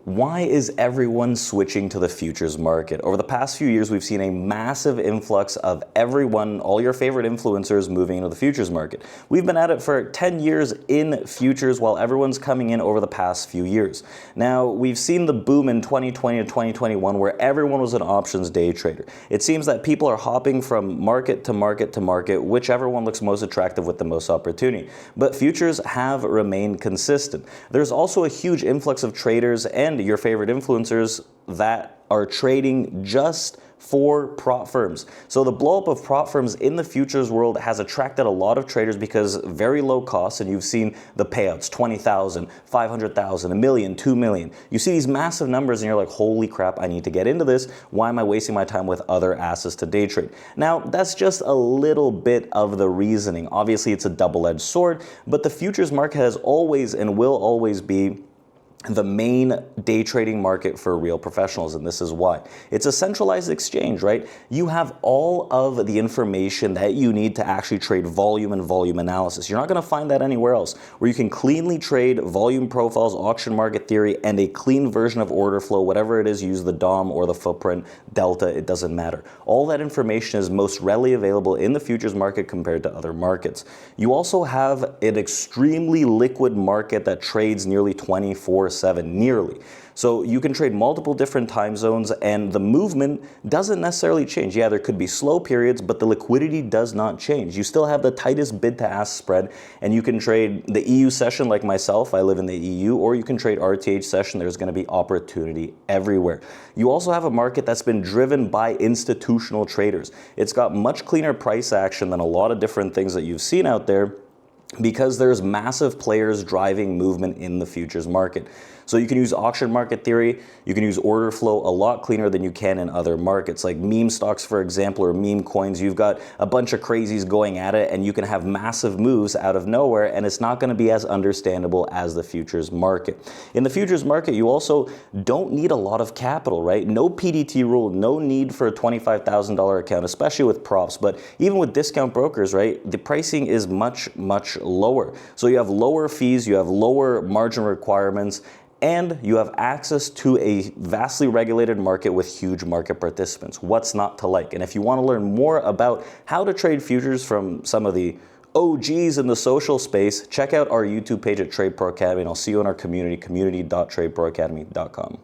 Why is everyone switching to the futures market? Over the past few years, we've seen a massive influx of everyone, all your favorite influencers, moving into the futures market. We've been at it for 10 years in futures while everyone's coming in over the past few years. Now, we've seen the boom in 2020 to 2021 where everyone was an options day trader. It seems that people are hopping from market to market to market, whichever one looks most attractive with the most opportunity. But futures have remained consistent. There's also a huge influx of traders and your favorite influencers that are trading just for prop firms. So the blow up of prop firms in the futures world has attracted a lot of traders because very low costs, and you've seen the payouts, 20,000, 500,000, a million, 2 million. You see these massive numbers and you're like, holy crap, I need to get into this. Why am I wasting my time with other assets to day trade? Now, that's just a little bit of the reasoning. Obviously, it's a double-edged sword, but the futures market has always and will always be the main day trading market for real professionals, and this is why. It's a centralized exchange, right? You have all of the information that you need to actually trade volume and volume analysis. You're not going to find that anywhere else, where you can cleanly trade volume profiles, auction market theory, and a clean version of order flow, whatever it is, use the DOM or the footprint, delta, it doesn't matter. All that information is most readily available in the futures market compared to other markets. You also have an extremely liquid market that trades nearly 24/7, nearly. So you can trade multiple different time zones and the movement doesn't necessarily change. Yeah, there could be slow periods, but the liquidity does not change. You still have the tightest bid to ask spread, and you can trade the EU session like myself, I live in the EU, or you can trade RTH session. There's going to be opportunity everywhere. You also have a market that's been driven by institutional traders. It's got much cleaner price action than a lot of different things that you've seen out there, because there's massive players driving movement in the futures market. So you can use auction market theory, you can use order flow a lot cleaner than you can in other markets, like meme stocks, for example, or meme coins. You've got a bunch of crazies going at it, and you can have massive moves out of nowhere, and it's not going to be as understandable as the futures market. In the futures market, you also don't need a lot of capital, right? No PDT rule, no need for a $25,000 account, especially with props. But even with discount brokers, right, the pricing is much, much lower. So you have lower fees, you have lower margin requirements, and you have access to a vastly regulated market with huge market participants. What's not to like? And if you want to learn more about how to trade futures from some of the OGs in the social space, check out our YouTube page at TRADEPRO Academy, and I'll see you in our community, community.tradeproacademy.com.